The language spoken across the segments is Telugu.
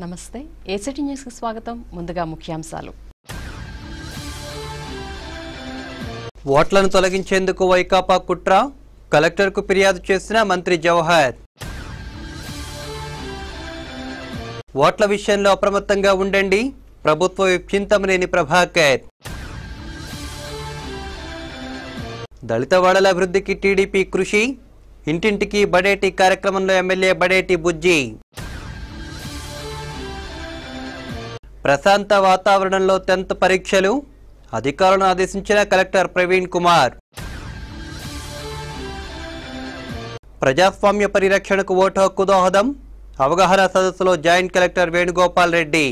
నమస్తే ఏసీటీ న్యూస్ కి స్వాగతం. ముందుగా ముఖ్యాంశాలు. ఓట్లను తొలగించేందుకు వైకాపా కుట్ర, కలెక్టర్కు ఫిర్యాదు చేసిన మంత్రి జవహర్. ఓట్ల విషయంలో అప్రమత్తంగా ఉండండి, ప్రభుత్వ విప్ చింతమనేని ప్రభాకర్. దళిత వాడల అభివృద్ధికి టీడీపీ కృషి, ఇంటింటికి బడేటి కార్యక్రమంలో ఎమ్మెల్యే బడేటి బుజ్జి. ప్రశాంత వాతావరణంలో 10th పరీక్షలు, అధికారులను ఆదేశించిన కలెక్టర్ ప్రవీణ్ కుమార్. ప్రజాస్వామ్య పరిరక్షణకు ఓటు హక్కు దోహదం, అవగాహన సదస్సులో జాయింట్ కలెక్టర్ వేణుగోపాల్ రెడ్డి.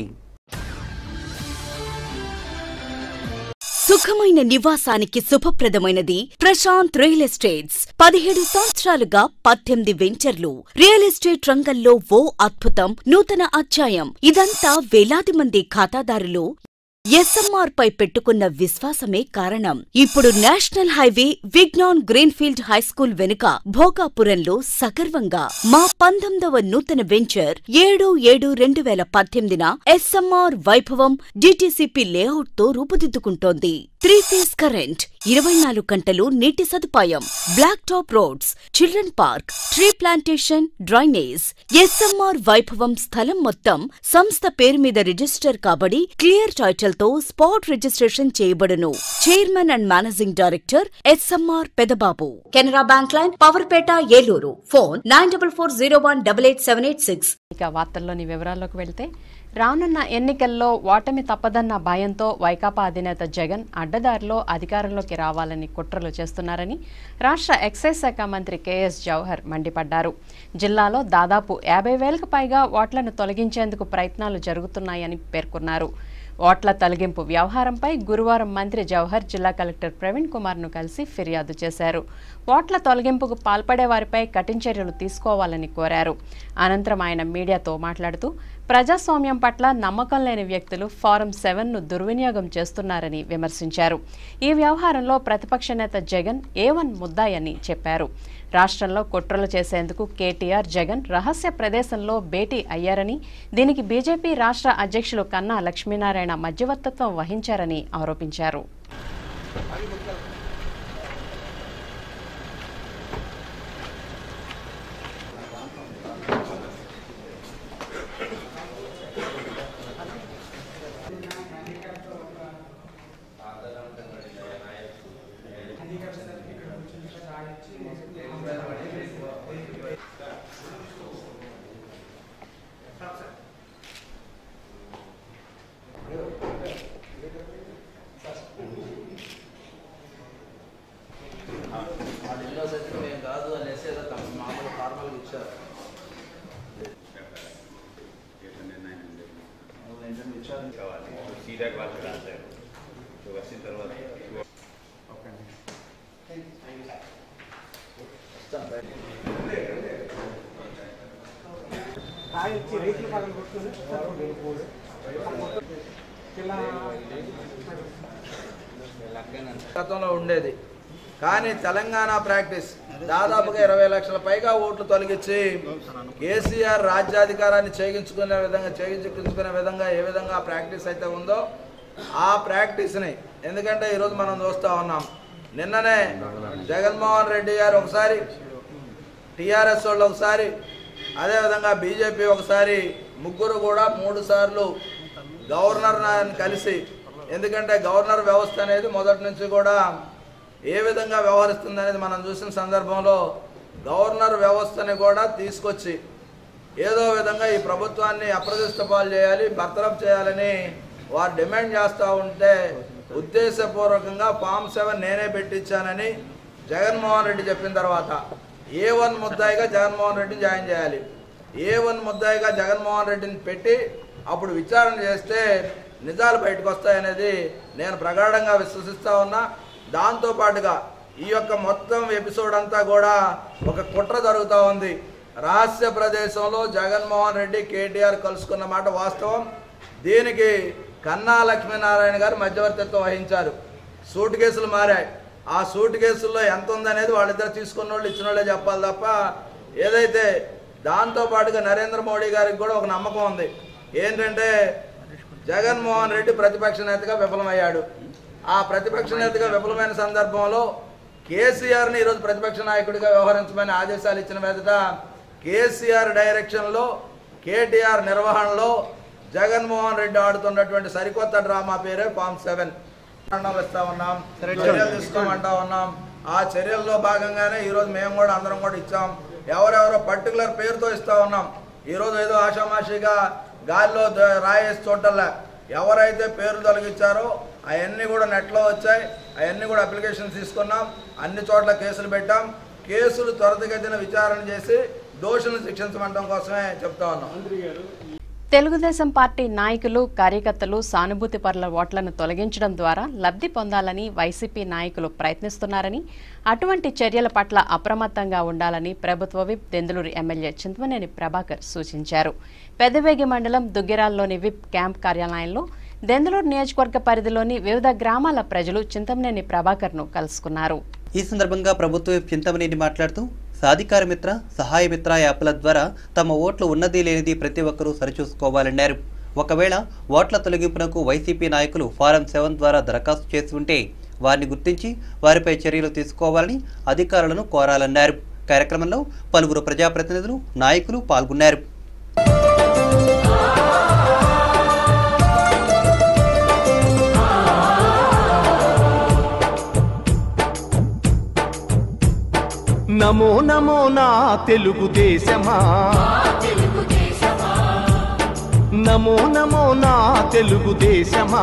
సుఖమైన నివాసానికి శుభప్రదమైనది ప్రశాంత్ రియల్ ఎస్టేట్స్. 17 సంవత్సరాలుగా 18 వెంచర్లు. రియల్ ఎస్టేట్ రంగంలో ఓ అద్భుతం, నూతన అధ్యాయం. ఇదంతా వేలాది మంది ఖాతాదారులు ఎస్ఎంఆర్ పై పెట్టుకున్న విశ్వాసమే కారణం. ఇప్పుడు national highway Vignan greenfield high school వెనుక భోగాపురంలో సగర్వంగా మా 19వ నూతన venture 7/7/2018 SMR Vaibhavam DTCP layout తో రూపుదిద్దుకుంటోంది. 3 ఫేజ్ కరెంట్, 24 గంటలు నీటి సదుపాయం, black top roads, children park, tree plantation, drainage. SMR Vaibhavam స్థలం మొత్తం సంస్థ పేరు మీద రిజిస్టర్ కాబడి క్లియర్ టైటిల్ తో స్పాట్ రిజిస్ట్రేషన్ చేయబడును. Chairman and managing director SMR Pedababu. Canara bank line, Powerpet, Eluru. Phone 9440188786. ఇక వార్తల్లోని వివరాల్లోకి వెళ్తే, రానున్న ఎన్నికల్లో ఓటమి తప్పదన్న భయంతో వైకాపా అధినేత జగన్ అడ్డదారిలో అధికారంలోకి రావాలని కుట్రలు చేస్తున్నారని రాష్ట్ర ఎక్సైజ్ శాఖ మంత్రి కేఎస్ జవహర్ మండిపడ్డారు. జిల్లాలో దాదాపు 50,000కు పైగా ఓట్లను తొలగించేందుకు ప్రయత్నాలు జరుగుతున్నాయని పేర్కొన్నారు. ఓట్ల తొలగింపు వ్యవహారంపై గురువారం మంత్రి జవహర్ జిల్లా కలెక్టర్ ప్రవీణ్ కుమార్ను కలిసి ఫిర్యాదు చేశారు. ఓట్ల తొలగింపుకు పాల్పడే వారిపై కఠిన చర్యలు తీసుకోవాలని కోరారు. అనంతరం ఆయన మీడియాతో మాట్లాడుతూ, ప్రజాస్వామ్యం పట్ల నమ్మకం లేని వ్యక్తులు ఫారం 7ను దుర్వినియోగం చేస్తున్నారని విమర్శించారు. ఈ వ్యవహారంలో ప్రతిపక్ష నేత జగన్ A1 ముద్దాయని చెప్పారు. రాష్ట్రంలో కుట్రలు చేసేందుకు కేటీఆర్, జగన్ రహస్య ప్రదేశంలో భేటీ అయ్యారని, దీనికి బీజేపీ రాష్ట్ర అధ్యక్షులు కన్నా లక్ష్మీనారాయణ మధ్యవర్తిత్వం వహించారని ఆరోపించారు. గతంలో ఉండేది, కానీ తెలంగాణ ప్రాక్టీస్ దాదాపుగా 20 లక్షల పైగా ఓట్లు తొలగించి కేసీఆర్ రాజ్యాధికారాన్ని చేయించుకునే విధంగా ఏ విధంగా ప్రాక్టీస్ అయితే ఉందో ఆ ప్రాక్టీస్ని, ఎందుకంటే ఈరోజు మనం చూస్తూ ఉన్నాం, నిన్ననే జగన్మోహన్ రెడ్డి గారు ఒకసారి, టీఆర్ఎస్ వాళ్ళు ఒకసారి, అదేవిధంగా బీజేపీ ఒకసారి, ముగ్గురు కూడా 3 సార్లు గవర్నర్ కలిసి, ఎందుకంటే గవర్నర్ వ్యవస్థ అనేది మొదటి నుంచి కూడా ఏ విధంగా వ్యవహరిస్తుంది అనేది మనం చూసిన సందర్భంలో గవర్నర్ వ్యవస్థని కూడా తీసుకొచ్చి ఏదో విధంగా ఈ ప్రభుత్వాన్ని అప్రతిష్ట పాలు చేయాలి, బర్తరఫ్ చేయాలని వారు డిమాండ్ చేస్తూ ఉంటే ఉద్దేశపూర్వకంగా ఫామ్ 7 నేనే పెట్టించానని జగన్మోహన్ రెడ్డి చెప్పిన తర్వాత A1 ముద్దాయిగా జగన్మోహన్ రెడ్డిని జాయిన్ చేయాలి. A1 ముద్దాయిగా జగన్మోహన్ రెడ్డిని పెట్టి అప్పుడు విచారణ చేస్తే నిజాలు బయటకు వస్తాయనేది నేను ప్రగాఢంగా విశ్వసిస్తూ ఉన్నా. దాంతోపాటుగా ఈ యొక్క మొత్తం ఎపిసోడ్ అంతా కూడా ఒక కుట్ర జరుగుతూ ఉంది. రహస్య ప్రదేశంలో జగన్మోహన్ రెడ్డి, కేటీఆర్ కలుసుకున్న మాట వాస్తవం. దీనికి కన్నా లక్ష్మీనారాయణ గారు మధ్యవర్తిత్వం వహించారు. సూట్ కేసులు మారాయి. ఆ సూట్ కేసుల్లో ఎంత ఉందనేది వాళ్ళిద్దరు తీసుకున్న వాళ్ళు ఇచ్చిన వాళ్ళే చెప్పాలి తప్ప ఏదైతే దాంతోపాటుగా నరేంద్ర మోడీ గారికి కూడా ఒక నమ్మకం ఉంది. ఏంటంటే జగన్మోహన్ రెడ్డి ప్రతిపక్ష నేతగా విఫలమయ్యాడు. ఆ ప్రతిపక్ష నేతగా విఫలమైన సందర్భంలో కేసీఆర్ని ఈరోజు ప్రతిపక్ష నాయకుడిగా వ్యవహరించమని ఆదేశాలు ఇచ్చిన మీదట కేసీఆర్ డైరెక్షన్లో కేటీఆర్ నిర్వహణలో జగన్మోహన్ రెడ్డి ఆడుతున్నటువంటి సరికొత్త డ్రామా పేరే ఫామ్ 7 ఇస్తా ఉన్నాం, చర్యలు తీసుకోమంటా ఉన్నాం. ఆ చర్యల్లో భాగంగానే ఈరోజు మేము కూడా అందరం కూడా ఇచ్చాం. ఎవరెవరో పర్టికులర్ పేరుతో ఇస్తా ఉన్నాం. ఈరోజు ఏదో ఆషామాషిగా గాలిలో రాయేసి చూడటంలా ఎవరైతే పేరు తొలగించారో అవన్నీ కూడా నెట్లో వచ్చాయి. అవన్నీ కూడా అప్లికేషన్స్ తీసుకున్నాం. అన్ని చోట్ల కేసులు పెట్టాం. కేసులు త్వరితగతిన విచారణ చేసి దోషులను శిక్షించమంటం కోసమే చెప్తా ఉన్నాం. తెలుగుదేశం పార్టీ నాయకులు కార్యకర్తలు సానుభూతి పరుల ఓట్లను తొలగించడం ద్వారా లబ్ధి పొందాలని వైసీపీ నాయకులు ప్రయత్నిస్తున్నారని, అటువంటి చర్యల పట్ల అప్రమత్తంగా ఉండాలని ప్రభుత్వ విప్ దెందులూరు ఎమ్మెల్యే చింతమనేని ప్రభాకర్ సూచించారు. పెద్దవేగి మండలం దుగ్గిరాల్లోని విప్ క్యాంప్ కార్యాలయంలో దెందులూరు నియోజకవర్గ పరిధిలోని వివిధ గ్రామాల ప్రజలు చింతమనేని ప్రభాకర్ను కలుసుకున్నారు. ఈ సందర్భంగా ప్రభుత్వ విప్ చింతమనేని మాట్లాడుతూ సాధికార మిత్ర, సహాయ మిత్ర యాప్ల ద్వారా తమ ఓట్లు ఉన్నది లేనిది ప్రతి ఒక్కరూ సరిచూసుకోవాలన్నారు. ఒకవేళ ఓట్ల తొలగింపునకు వైసీపీ నాయకులు ఫారం 7 ద్వారా దరఖాస్తు చేసి ఉంటే వారిని గుర్తించి వారిపై చర్యలు తీసుకోవాలని అధికారులను కోరాలన్నారు. కార్యక్రమంలో పలువురు ప్రజాప్రతినిధులు, నాయకులు పాల్గొన్నారు. నమో నమో నా తెలుగుదేశమా, నమో నమో నా తెలుగుదేశమా,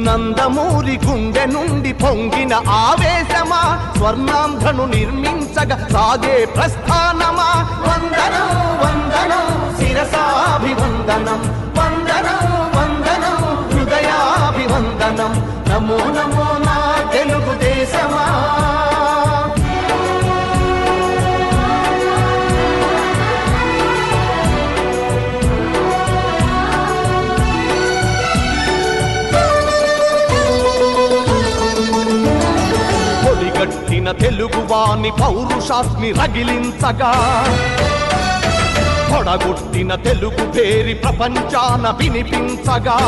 నందమూరి గుండె నుండి పొంగిన ఆవేశమా, స్వర్ణాంధ్రను నిర్మించగా సాగే ప్రస్థానమా. వందనం వందనం శిరసాభివందనం, వందనం వందనం హృదయాభివందనం. నమో నమో నా తెలుగుదేశమా. పొడిగట్టిన తెలుగువాని పౌరుషాస్మి రగిలించగా, పొడగొట్టిన తెలుగు పేరి ప్రపంచాన వినిపించగా,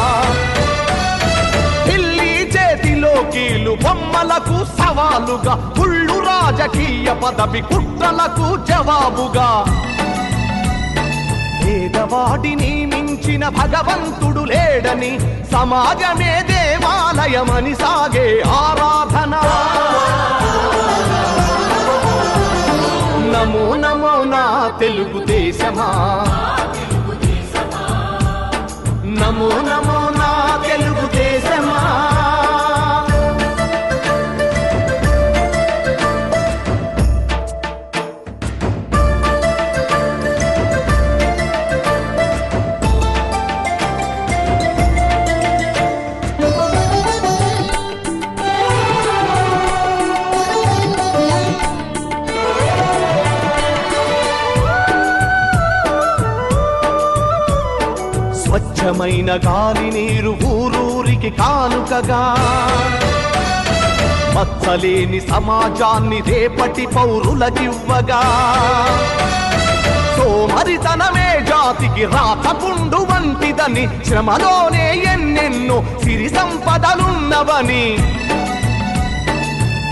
చేతిలో కీలు బొమ్మలకు సవాలుగా, కుళ్ళు రాజకీయ పదవి కుట్రలకు జవాబుగా, పేదవాడిని మించిన భగవంతుడు లేడని, సమాజమే దేవాలయమని సాగే ఆరాధన. నమో నమో నా తెలుగుదేశమా, నమో నమో నా తెలుగుదేశమా. స్వచ్ఛమైన గాలి నీరు ఊరూరికి కానుకగా, మచ్చలేని సమాజాన్ని రేపటి పౌరులకివ్వగా, సోమరితనమే జాతికి రాతపుండు వంటిదని, శ్రమలోనే ఎన్నెన్నో సిరి సంపదలున్నవని,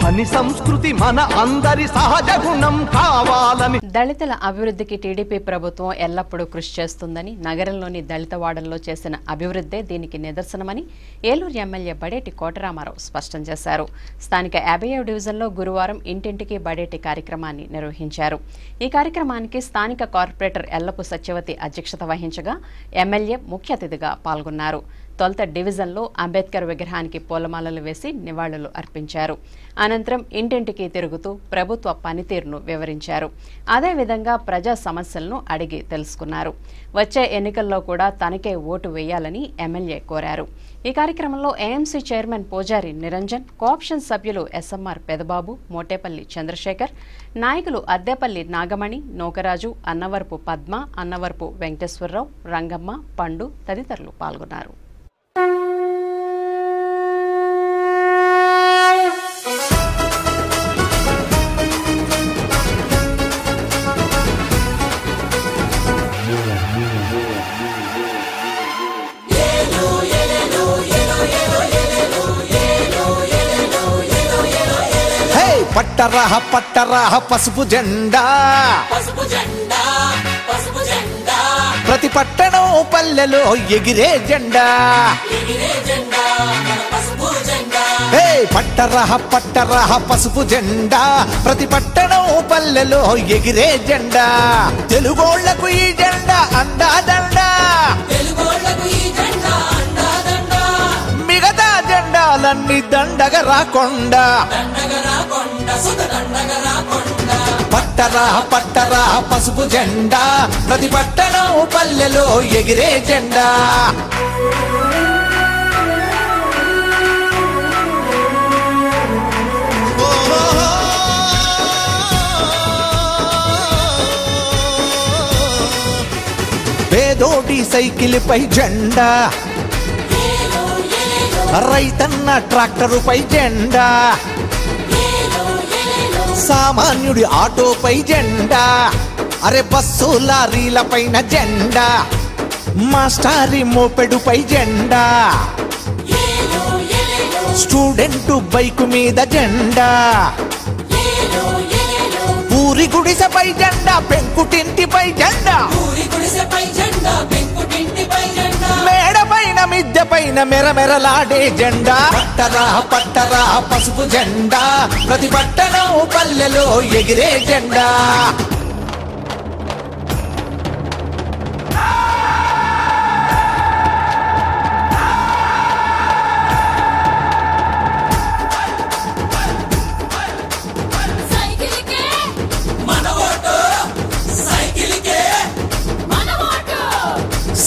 పని సంస్కృతి మన అందరి సహజ గుణం కావాలని. దళితుల అభివృద్ధికి టీడీపీ ప్రభుత్వం ఎల్లప్పుడూ కృషి చేస్తుందని, నగరంలోని దళిత వాడల్లో చేసిన అభివృద్ధే దీనికి నిదర్శనమని ఏలూరు ఎమ్మెల్యే బడేటి కోటరామారావు స్పష్టం చేశారు. స్థానిక 57 డివిజన్లో గురువారం ఇంటింటికి బడేటి కార్యక్రమాన్ని నిర్వహించారు. ఈ కార్యక్రమానికి స్థానిక కార్పొరేటర్ ఎల్లపు సత్యవతి అధ్యక్షత వహించగా ఎమ్మెల్యే ముఖ్య అతిథిగా పాల్గొన్నారు. తొలుత డివిజన్లో అంబేద్కర్ విగ్రహానికి పూలమాలలు వేసి నివాళులు అర్పించారు. అనంతరం ఇంటింటికి తిరుగుతూ ప్రభుత్వ పనితీరును వివరించారు. అదేవిధంగా ప్రజా సమస్యలను అడిగి తెలుసుకున్నారు. వచ్చే ఎన్నికల్లో కూడా తనకే ఓటు వేయాలని ఎమ్మెల్యే కోరారు. ఈ కార్యక్రమంలో ఏఎంసీ చైర్మన్ పూజారి నిరంజన్, కోఆప్షన్ సభ్యులు ఎస్ఎంఆర్ పెదబాబు, మోటేపల్లి చంద్రశేఖర్, నాయకులు అద్దేపల్లి నాగమణి, నోకరాజు, అన్నవరపు పద్మ, అన్నవరపు వెంకటేశ్వరరావు, రంగమ్మ, పండు తదితరులు పాల్గొన్నారు. పట్టరా పట్టరా పసుపు జెండా ప్రతి పట్టణం పల్లెలో ఎగిరే జెండా పట్టరా పట్టరా పసుపు జెండా ప్రతి పట్టణం పల్లెలో ఎగిరే జెండా తెలుగోళ్లకు ఈ జెండా అండాదండా మిగతా జెండాలన్నీ దండగా రాకుండా పట్టరా పట్టరా పసుపు జెండా ప్రతి పట్టణం పల్లెలో ఎగిరే జెండా పేదోటి సైకిల్ పై జెండా రైతన్న ట్రాక్టరు పై జెండా సామాన్యుడి ఆటోపై జెండా అరే బస్సు లారీల పైన జెండా మాస్టారి మోపెడుపై జెండా స్టూడెంట్ బైకు మీద జెండా ఊరి గుడిసెపై జెండా పెంకుటింటిపై జెండా మేడ పైన మిద్దె పైన మెరమెరలాడే జెండా పట్టరా పట్టరా పసుపు జెండా ప్రతి పట్టణం పల్లెలో ఎగిరే జెండా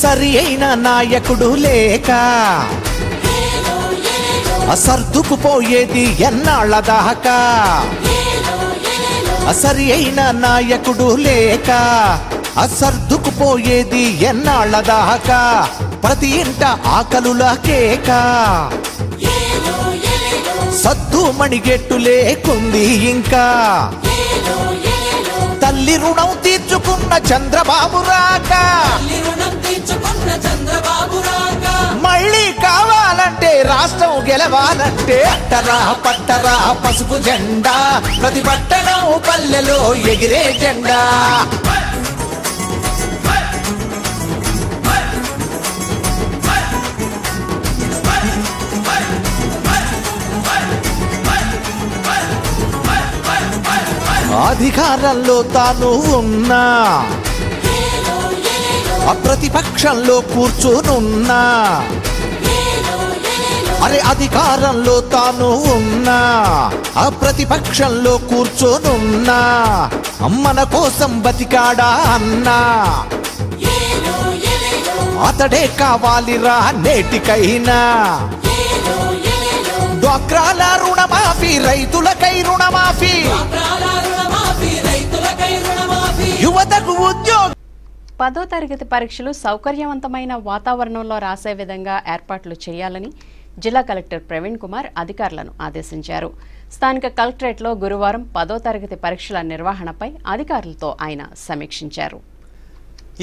సరి అయిన నాయకుడు లేక సర్దుకుపోయేది ఎన్నాళ్ళ దాకా సరి అయిన నాయకుడు లేక సర్దుకుపోయేది ఎన్నాళ్ళ దాకా ప్రతి ఇంట ఆకలుల కేక సద్దు మణిగెట్టు లేకుంది ఇంకా తల్లి రుణం తీర్చుకున్న చంద్రబాబు రాక మళ్ళీ కావాలంటే రాష్ట్రం గెలవాలంటే పట్టరా పట్టరా పసుపు జెండా ప్రతి పట్టణం పల్లెలో ఎగిరే జెండా అధికారంలో తాను ఉన్నా ప్రతిపక్షంలో కూర్చోనున్నా అరే అధికారంలో తాను ఉన్నా ప్రతిపక్షంలో కూర్చోనున్నా మన కోసం బతికాడా అన్నా అతడే కావాలిరా నేటికైనా డ్వాక్రాల రుణమాఫీ రైతులకై రుణమాఫీ యువతకు ఉద్యోగం 10వ తరగతి పరీక్షలు సౌకర్యవంతమైన వాతావరణంలో రాసే విధంగా ఏర్పాట్లు చేయాలని జిల్లా కలెక్టర్ ప్రవీణ్ కుమార్ అధికారులను ఆదేశించారు. స్థానిక కలెక్టరేట్లో గురువారం 10వ తరగతి పరీక్షల నిర్వహణపై అధికారులతో ఆయన సమీక్షించారు.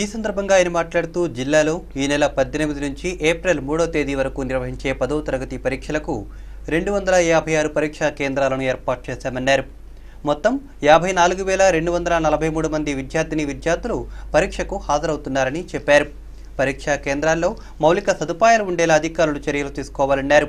ఈ సందర్భంగా ఆయన మాట్లాడుతూ జిల్లాలో ఈ నెల 18 నుంచి ఏప్రిల్ 3వ తేదీ వరకు నిర్వహించే 10వ తరగతి పరీక్షలకు 256 పరీక్షా కేంద్రాలను ఏర్పాటు చేశామన్నారు. మొత్తం 54,243 మంది విద్యార్థులు పరీక్షకు హాజరవుతున్నారని చెప్పారు. పరీక్షా కేంద్రాల్లో మౌలిక సదుపాయాలు ఉండేలా అధికారులు చర్యలు తీసుకోవాలన్నారు.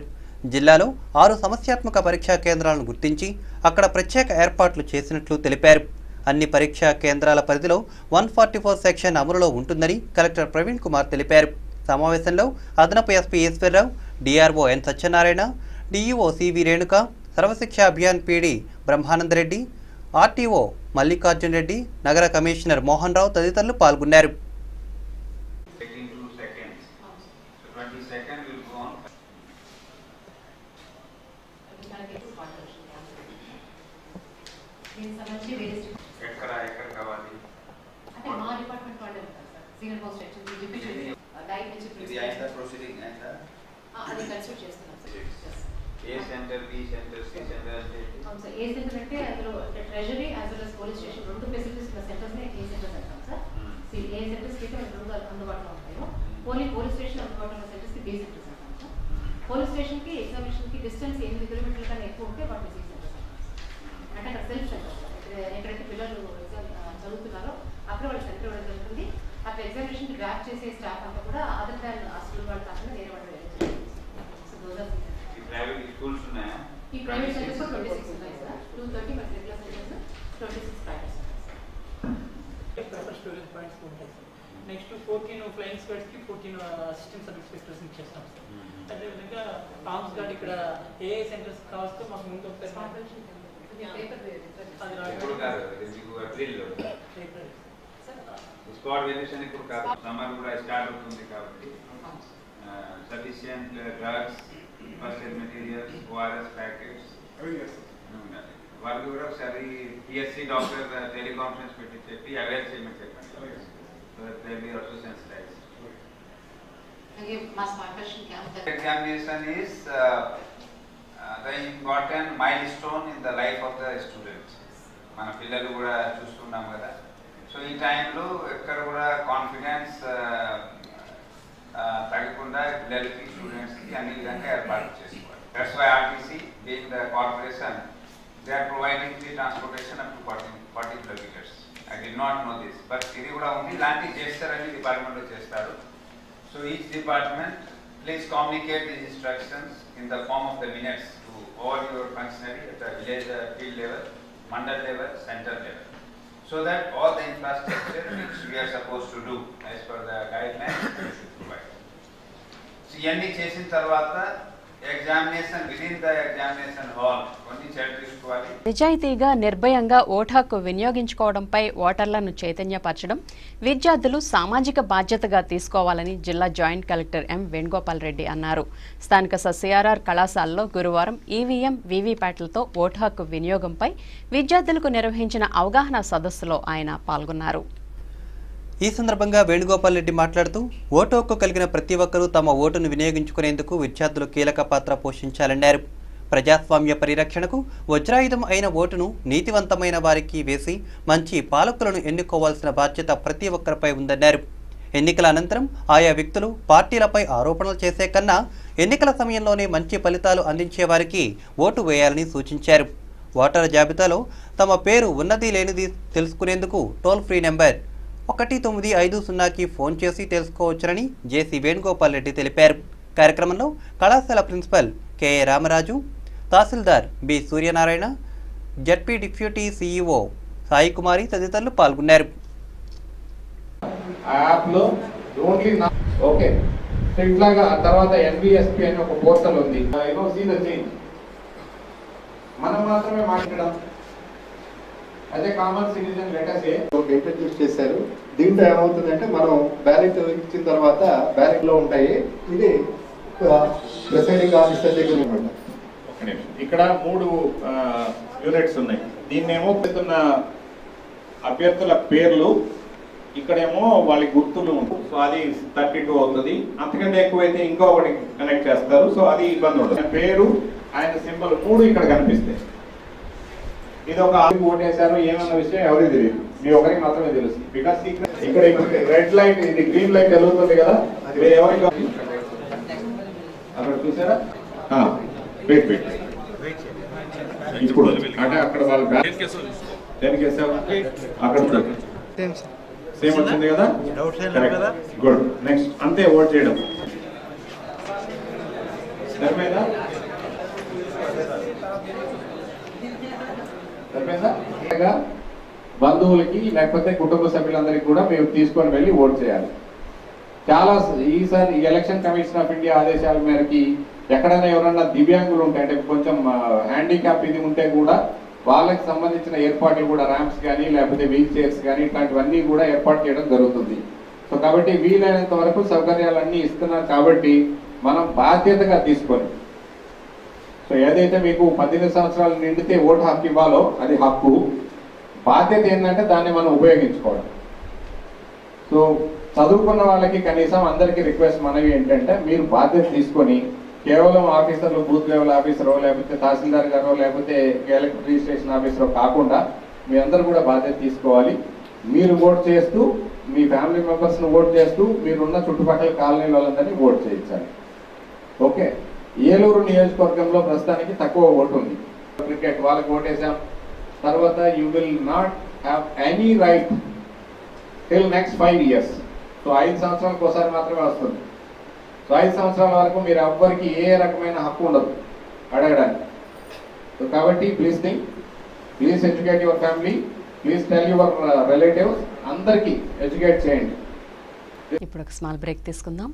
జిల్లాలో 6 సమస్యాత్మక పరీక్షా కేంద్రాలను గుర్తించి అక్కడ ప్రత్యేక ఏర్పాట్లు చేసినట్లు తెలిపారు. అన్ని పరీక్షా కేంద్రాల పరిధిలో 144 సెక్షన్ అమలులో ఉంటుందని కలెక్టర్ ప్రవీణ్ కుమార్ తెలిపారు. సమావేశంలో అదనపు SP Eswararao, DRO N Satyanarayana, DEO CV Renuka, Sarvashiksha Abhiyan PD Brahmanandareddy, RTO Mallikarjun Reddy, నగర కమిషనర్ మోహన్ రావు తదితరులు పాల్గొన్నారు. Treasury as well as police station రెండు ఫెసిలిటీస్ ఉన్న సెంటర్స్ ని ఏ సెంటర్స్ అంటాం సార్. ఏ సెంటర్స్ కి రెండు అందుబాటులో ఉంటాయో పోలీస్ స్టేషన్ అందుబాటులో ఉన్న సెంటర్స్ కి బి సెంటర్స్ అంటాం సార్. పోలీస్ స్టేషన్ కి ఎగ్జామినేషన్ కి డిస్టెన్స్ 8 కిలోమీటర్ల కన్నా ఎక్కువ ఉంటే వాటిని సి సెంటర్స్ అంటాం. అంటే అక్కడ సెల్ఫ్ సెంటర్ ఎక్కడైతే పిల్లలు చదువుతున్నారో అక్కడ వాళ్ళు సెంటర్ ఇవ్వడం జరుగుతుంది. అక్కడ ఎగ్జామినేషన్ డ్రాఫ్ట్ చేసే స్టాఫ్ అంతా కూడా అదర్ దాన్ ఆ స్కూల్ వాళ్ళు కాకుండా వేరే వాళ్ళు so those or private schools ఉన్నాయా? ఈ ప్రైవేట్ సెంటర్స్ 26 ఉన్నాయి సార్. 230 మన regular centres, 26 private centres. Storage points ఉంటాయి సార్. నెక్స్ట్ 14 ఫ్లయింగ్ స్క్వాడ్స్ కి 14 అసిస్టెంట్ సబ్ ఇన్స్పెక్టర్స్ ఇచ్చేస్తాం సార్. అదేవిధంగా ఆర్మ్స్ గార్డ్ ఇక్కడ ఏ సెంటర్స్ కావాల్సో మాకు ముందు ఒకసారి స్క్వాడ్ వేరియేషన్ ఇప్పుడు కాదు, సమ్మర్ కూడా స్టార్ట్ అవుతుంది కాబట్టి sufficient drugs, first aid materials, ORS packets వాళ్ళు కూడా ఒకసారి పిఎస్సి డాక్టర్ టెలికాన్ఫరెన్స్ పెట్టి చెప్పి అవేర్ చేయమని చెప్పండి. So that they be also sensitised. Examination is the important milestone in the life of the students. మన పిల్లలు కూడా చూస్తున్నాం కదా. సో ఈ టైంలో ఎక్కడ కూడా కాన్ఫిడెన్స్ తగ్గకుండా పిల్లలకి స్టూడెంట్స్కి అన్ని విధంగా ఏర్పాటు చేసుకోవాలి. That's why RTC being the corporation they are providing free transportation up to 40 kilometres. I did not know this, but ఇది కూడా ఉంది. ఇలాంటివి చేస్తారని డిపార్ట్మెంట్లో చేస్తారు. So each department, please communicate these instructions in the form of the minutes to all your functionaries at the village field level, mandal level, center level, so that all the infrastructure which we are supposed to do as per the guidelines we should provide. So ఇవన్నీ చేసిన తర్వాత examination within the examination hall కొన్ని చర్య తీసుకోవాలి. నిజాయితీగా నిర్భయంగా ఓటు హక్కు వినియోగించుకోవడంపై ఓటర్లను చైతన్యపరచడం విద్యార్థులు సామాజిక బాధ్యతగా తీసుకోవాలని జిల్లా joint collector M Venugopal Reddy అన్నారు. స్థానిక సిఆర్ఆర్ కళాశాలలో గురువారం ఈవీఎం వీవీప్యాట్లతో ఓటు హక్కు వినియోగంపై విద్యార్థులకు నిర్వహించిన అవగాహన సదస్సులో ఆయన పాల్గొన్నారు. ఈ సందర్భంగా వేణుగోపాల్ రెడ్డి మాట్లాడుతూ ఓటు హక్కు కలిగిన ప్రతి ఒక్కరూ తమ ఓటును వినియోగించుకునేందుకు విద్యార్థులు కీలక పాత్ర పోషించాలన్నారు. ప్రజాస్వామ్య పరిరక్షణకు వజ్రాయుధం అయిన ఓటును నీతివంతమైన వారికి వేసి మంచి పాలకులను ఎన్నుకోవాల్సిన బాధ్యత ప్రతి ఒక్కరిపై ఉందన్నారు. ఎన్నికల అనంతరం ఆయా వ్యక్తులు పార్టీలపై ఆరోపణలు చేసే కన్నా ఎన్నికల సమయంలోనే మంచి ఫలితాలు అందించే వారికి ఓటు వేయాలని సూచించారు. ఓటరు జాబితాలో తమ పేరు ఉన్నది లేనిది తెలుసుకునేందుకు టోల్ ఫ్రీ నెంబర్ 1950కి ఫోన్ చేసి తెలుసుకోవచ్చునని జేసీ వేణుగోపాల్ రెడ్డి తెలిపారు. కార్యక్రమంలో కళాశాల principal KA Ramaraju, tahsildar B Suryanarayana, ZP deputy CEO Sai Kumari తదితరులు పాల్గొన్నారు. తర్వాత ఎన్బిఎస్పి అని ఒక పోర్టల్ ఉంది. మనం మాత్రమే మాట్లాడడం అదే కామన్ సిటిజన్ లెటర్స్ ఇంట్రడ్యూస్ చేశారు. దీంట్లో ఏమవుతుందంటే మనం బ్యాలెట్ ఇచ్చిన తర్వాత బ్యాలెట్ లో ఉంటాయి. ఇది ప్రిసైడింగ్ ఆఫీసర్ దగ్గర అనమాట. ఇక్కడ 3 యూనిట్స్ ఉన్నాయి. దీన్నేమో పెడుతున్న అభ్యర్థుల పేర్లు, ఇక్కడేమో వాళ్ళ గుర్తులు ఉంటాయి. సో అది 32 అవుతుంది. అంతకంటే ఎక్కువైతే ఇంకో ఒకటి కనెక్ట్ చేస్తారు. సో అది ఇబ్బంది ఉండదు. పేరు, ఆయన సింబల్ 3 ఇక్కడ కనిపిస్తాయి. ఇది ఒక ఓటేశారు ఏమన్న విషయం ఎవరికి తెలియదు, మీ ఒకరికి మాత్రమే తెలుసు. బికాస్ ఇక్కడ రెడ్ లైట్, ఇది గ్రీన్ లైట్ వెలుగుతుంది కదా, ఎవరికి అక్కడ చూసారా? ఇప్పుడు అంటే అక్కడ వాళ్ళు అక్కడ సేమ్ వచ్చింది కదా. గుడ్. నెక్స్ట్ అంతే ఓట్ చేయడం. సరిపోయిందా? బంధువులకి లేకపోతే కుటుంబ సభ్యులందరికీ కూడా మేము తీసుకొని వెళ్ళి ఓటు చేయాలి. చాలా ఈసారి ఎలక్షన్ కమిషన్ ఆఫ్ ఇండియా ఆదేశాల మేరకి ఎక్కడైనా ఎవరైనా దివ్యాంగులు ఉంటే, అంటే కొంచెం హ్యాండిక్యాప్ ఇది ఉంటే కూడా వాళ్ళకి సంబంధించిన ఏర్పాట్లు కూడా ర్యాంప్స్ కానీ లేకపోతే వీల్ చైర్స్ కానీ ఇట్లాంటివన్నీ కూడా ఏర్పాటు చేయడం జరుగుతుంది. సో కాబట్టి వీలైనంత వరకు సౌకర్యాలన్నీ ఇస్తున్నారు. కాబట్టి మనం బాధ్యతగా తీసుకొని, సో ఏదైతే మీకు 18 సంవత్సరాలు నిండితే ఓటు హక్కు ఇవ్వాలో అది హక్కు, బాధ్యత ఏంటంటే దాన్ని మనం ఉపయోగించుకోవడం. సో చదువుకున్న వాళ్ళకి కనీసం అందరికీ రిక్వెస్ట్ మనవి ఏంటంటే, మీరు బాధ్యత తీసుకొని కేవలం ఆఫీసర్లు, బూత్ లెవెల్ ఆఫీసరో లేకపోతే తహసీల్దార్ గారో లేకపోతే ఎలక్షన్ రిజిస్ట్రేషన్ ఆఫీసరో కాకుండా మీ అందరూ కూడా బాధ్యత తీసుకోవాలి. మీరు ఓట్ చేస్తూ, మీ ఫ్యామిలీ మెంబర్స్ను ఓట్ చేస్తూ, మీరున్న చుట్టుపక్కల కాలనీ వాళ్ళందరినీ ఓట్ చేయించాలి. ఓకే. ఏలూరు నియోజకవర్గంలో ప్రస్తుతానికి తక్కువ ఓటు ఉంది. క్రికెట్ వాళ్ళకి ఓటేసాం, తర్వాత you will not have any right till next 5 years. So 5 సంవత్సరాలకు ఒకసారి మాత్రమే వస్తుంది. సో 5 సంవత్సరాల వరకు మీరు ఎవ్వరికి ఏ రకమైన హక్కు ఉండదు అడగడానికి. సో కాబట్టి please think, please educate your family, please tell your relatives, అందరికీ ఎడ్యుకేట్ చేయండి. ఇప్పుడు ఒక స్మాల్ బ్రేక్ తీసుకుందాం.